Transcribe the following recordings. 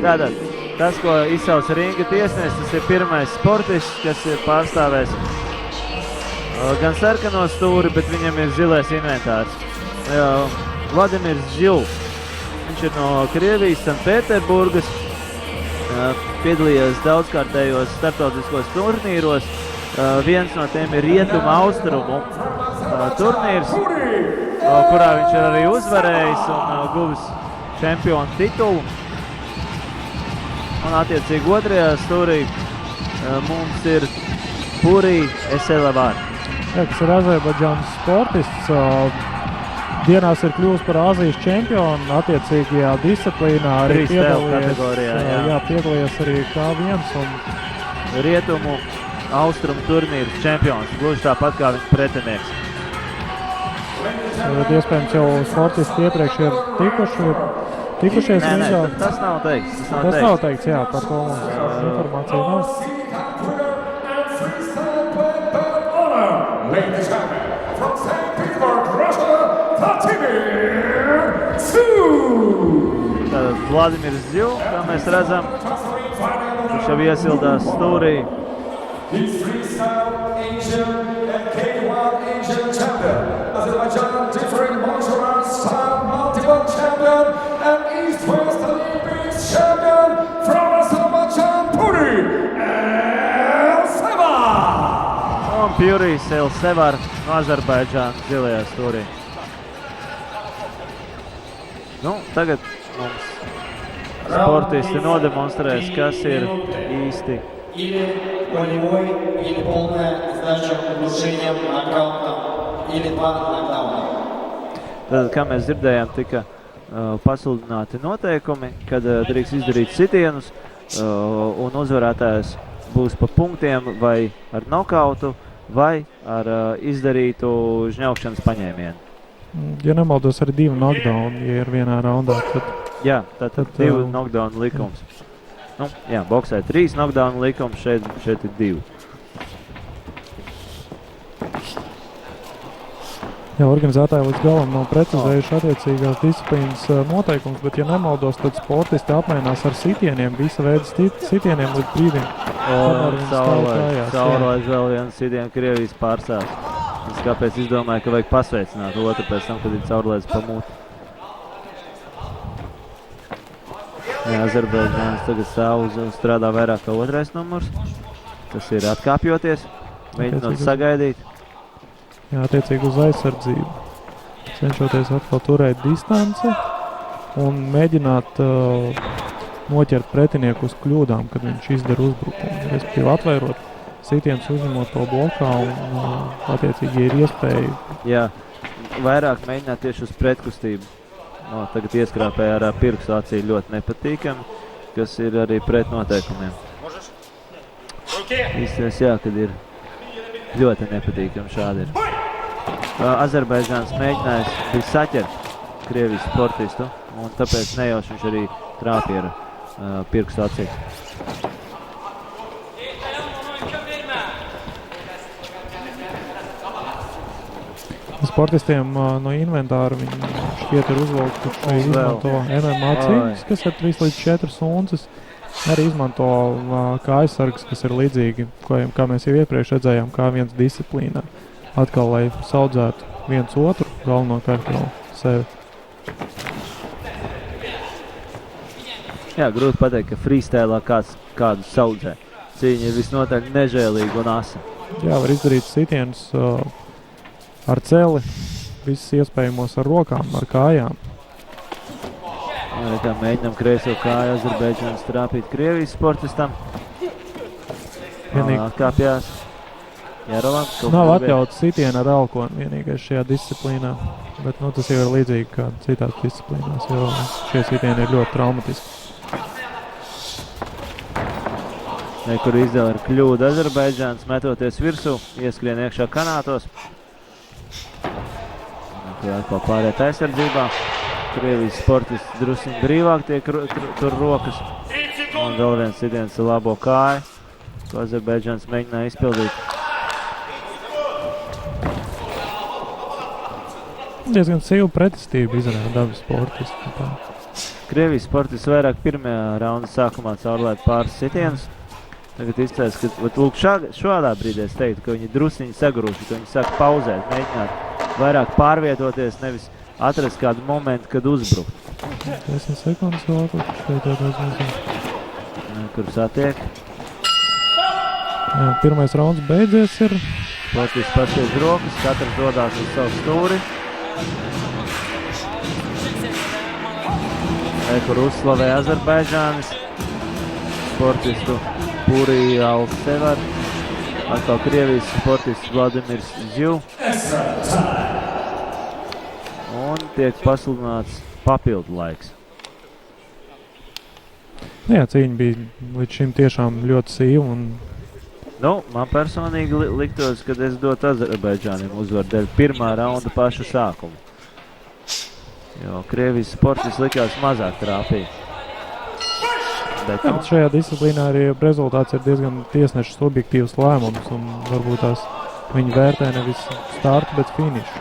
Tātad, tas, ko izsauc ringa tiesnesis, tas ir pirmais sportists, kas ir pārstāvēs gan sarkano stūri, bet viņam ir zilais inventārs. Vladimirs Žils. Viņš ir no Krievijas, Sanktpēterburgas. Piedalījies daudzkārtējos starptautiskos turnīros. Viens no tiem ir Rietumu Austrumu turnīrs, kurā viņš ir arī uzvarējis un guvis čempionu titulu. Un attiecīgi otrajā stūrī mums ir Puri Eselavar. Kas ir Azerbaidžānas sportists. Dienās ir kļuvis par Āzijas čempionu attiecīgajā disciplīnā. Arī piedalījies arī K1 un Rietumu Austrumu turnīru čempions, gluži tāpat kā viņa pretinieks. Iespējams jau sportisti iepriekš ir tikušies ringā. Tas nav teikts. Tas nav teikts, jā, par to mums informācija nav. Ladies and gentlemen, from St. Petersburg, Russia, Vladimir Zil! Tātad Vladimirs Zil, kā mēs redzam, viņš jau iesildās stūrī. He's freestyle Asian and K1 Asian champion. Azerbaijan different martial arts style multiple champion and East-West Olympics champion from Azerbaijan, Puri Elsevar! Un Puri Elsevar no Azerbaidžānas zilajā stūrī. Tagad mums sportisti nodemonstrēs, kas ir īsti. Или болевой, или полная сдача удушением, нокаутом, или 2 нокаута. Tad, kā mēs dzirdējām, tika pasludināti noteikumi, kad drīkst izdarīt sitienus, un uzvarētājs būs pa punktiem vai ar nokautu, vai ar izdarītu žņaukšanas paņēmienu. Ja nemaldos, arī 2 knockdown, ja ir vienā raundā, tad... Jā, tad 2 knockdown likums. Boksē 3 knockdown likums, šeit ir 2. Jā, organizētāji līdz galam nav precizējuši attiecīgās disciplīnas noteikums, bet, ja nemaldos, tad sportisti apmainās ar sitieniem, visa veida sitieniem līdz brīdim. Saulēs vēl viens sitien Krievijas pārstāvs. Es kāpēc izdomāju, ka vajag pasveicināt otru pēc tam, kad ir caurlēdz pamūti. Azerbaidžāns tagad stāv un strādā vairāk kā otrais numurs. Tas ir atkāpjoties, mēģinot sagaidīt. Jā, attiecīgi uz aizsardzību. Cenšoties atkal turēt distanci un mēģināt noķert pretinieku uz kļūdām, kad viņš izdara uzbrukumu. Respektīvi atvairot sitienus, uzņemot to blokā un attiecīgi ir iespēja. Jā, vairāk mēģināt tieši uz pretkustību. Tagad ieskrāpēja ar pirkstu acī ļoti nepatīkami, kas ir arī pret noteikumiem. Īstenībā, jā, kad ir ļoti nepatīkami šādi ir. Azerbaidžāns mēģinājis bija saķert Krievijas sportistu, un tāpēc nejauši viņš arī trāpīja ar pirkstu acī. Sportistiem no inventāra viņi šķiet ir uzvalkuši izmanto MMA cīņas, kas ir 3 līdz 4 unces. Arī izmanto kā aizsargs, kas ir līdzīgi, kā mēs jau iepriekš redzējām, kā viens disciplīnā. Atkal, lai saudzētu viens otru, galvenokārt jau sevi. Jā, grūti pateikt, ka freestylā kādu saudzē. Cīņa ir visnotaļ nežēlīga un asa. Jā, var izdarīt sitienus ar celi, visus iespējamos ar rokām, ar kājām. Kā mēģinām kreiso kāju Azerbaidžānas trāpīt Krievijas sportistam. Kāpjās. Jā, Roland. Nav atļauts sitienu ar elkonu vienīgais šajā disciplīnā, bet tas jau ir līdzīgi kā citās disciplīnās, jo šie sitieni ir ļoti traumatiski. Kur izdala ar kļūdu Azerbaidžāns, metoties virsū, ieskrien iekšā kanātos. Atkal pārēt aizsardzībā. Krievijas sportists drusiņi brīvāk tiek tur rokas. Un vēl viens sitiens ar labo kāju, ko Azerbaidžāns mēģināja izpildīt. Diezgan sīva pretestība izrāda abi sportisti. Krievijas sportists vairāk pirmajā raunda sākumā caurlēt pāris sitienus. Tagad izskatās, ka lūk, šādā brīdī es teiktu, ka viņi drusciņi sagrūši, ka viņi sāk pauzēt, mēģināt vairāk pārvietoties, nevis atrast kādu momentu, kad uzbrukt. 10 sekundes vēl, šeit jātās mazliet. Kur satiek. Jā, pirmais rauns beidzies ir. Sportists paspiež rokas, katrs dodās uz savu stūri. Kur uzslavē Azerbaidžānis. Sportistu Puri Alsevar. Atkal Krievijas sportists Vladimirs Zju. Un tiek pasludināts papildu laiks. Jā, cīņa bija līdz šim tiešām ļoti sīva. Man personīgi liktos, ka es dotu Azerbaidžāniem uzvaru dēļ pirmā raunda pašu sākumu. Jo Krievijas sportists likās mazāk trāpīt. Bet, šajā disciplīnā arī rezultāts ir diezgan tiesneša subjektīvs lēmums. Un varbūt tās viņi vērtē nevis startu, bet finišu.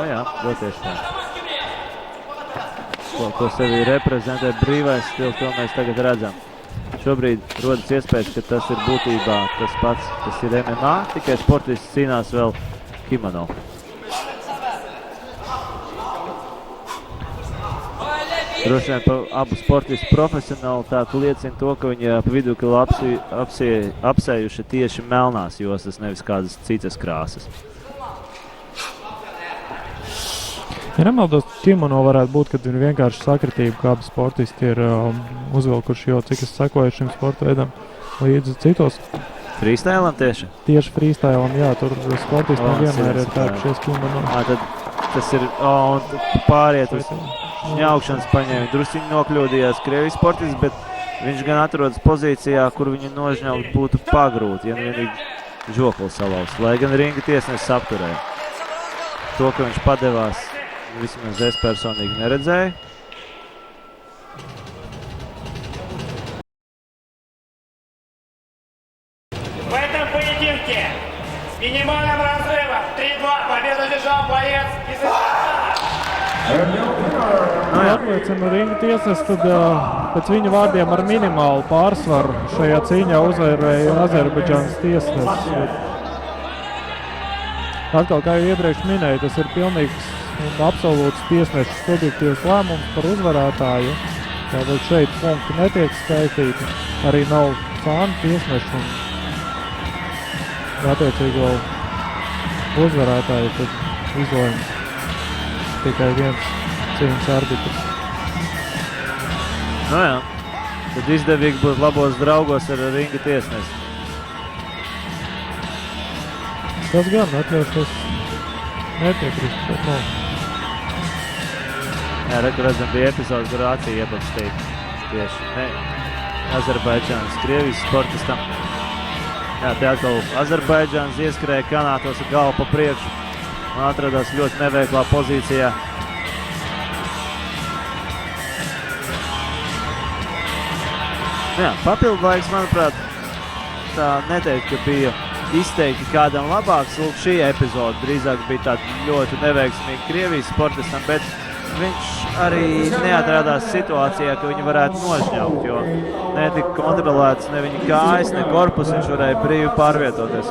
Jā, doties tā. Ko sevi reprezentē brīvais stils, to mēs tagad redzam. Šobrīd rodas iespējas, ka tas ir būtībā tas pats, kas ir MMA, tikai sportists cīnās vēl kimono. Droši vien par abu sportistu profesionalitāti liecina to, ka viņi pa vidukli apsējuši tieši melnās jostas, nevis kādas citas krāsas. Ja nemaldos, kimono varētu būt, kad ir vienkārši sakritība, kā abi sportisti ir uzvilkuši, jo cik es sekoju šim sporta veidam līdzi citos. Freestylam tieši? Tieši freestylam, jā, tur sportisti nevienmēr ir tērpušies kimono. Tad tas ir, un pāriet uz ņaukšanas paņēmi. Drusciņi nokļūdījās Krievijas sportists, bet viņš gan atrodas pozīcijā, kur viņu nožņaukt būtu pagrūti, ja vienīgi žokli salauz. Lai gan ringa tiesnesis apturēja. To, ka viņš padevās, vismaz es personīgi neredzēju. В этом поединке с минимальным разрывом 3-2 победу одержал боец из Apliecina ringa tiesnes, tad pēc viņa vārdiem ar minimālu pārsvaru šajā cīņā uzvarēja Azerbaidžānas tiesnes. Atkal, kā jau iepriekš minēju, tas ir pilnīgs un absolūts tiesnešu subjektīvs lēmums par uzvarētāju. Tātad šeit punkti netiek skaitīti, arī nav fānu tiesnešu un attiecīgo uzvarētāju, tad izlēma tikai viens cīņas arbitrs. Jā, tad izdevīgi būt labos draugos ar ringa tiesnesi. Tas gan atļaušos nepiekrist, bet nav. Jā, redzam, bija epizodes, kur acī iebakstīja tieši Azerbaidžānas Krievijas sportistam. Jā, te atkal Azerbaidžāns ieskrēja kanātos ar galvu pa priekšu un atradās ļoti neveiklā pozīcijā. Jā, papildu laiks, manuprāt, tā neteikt, ka bija izteikti kādam labāks. Lūk, šī epizode drīzāk bija tāda ļoti neveiksmīga Krievijas sportistam, bet viņš arī neatradās situācijā, ka viņu varētu nožņaukt, jo netika kontrolēts ne viņa kājas, ne korpus, viņš varēja brīvi pārvietoties.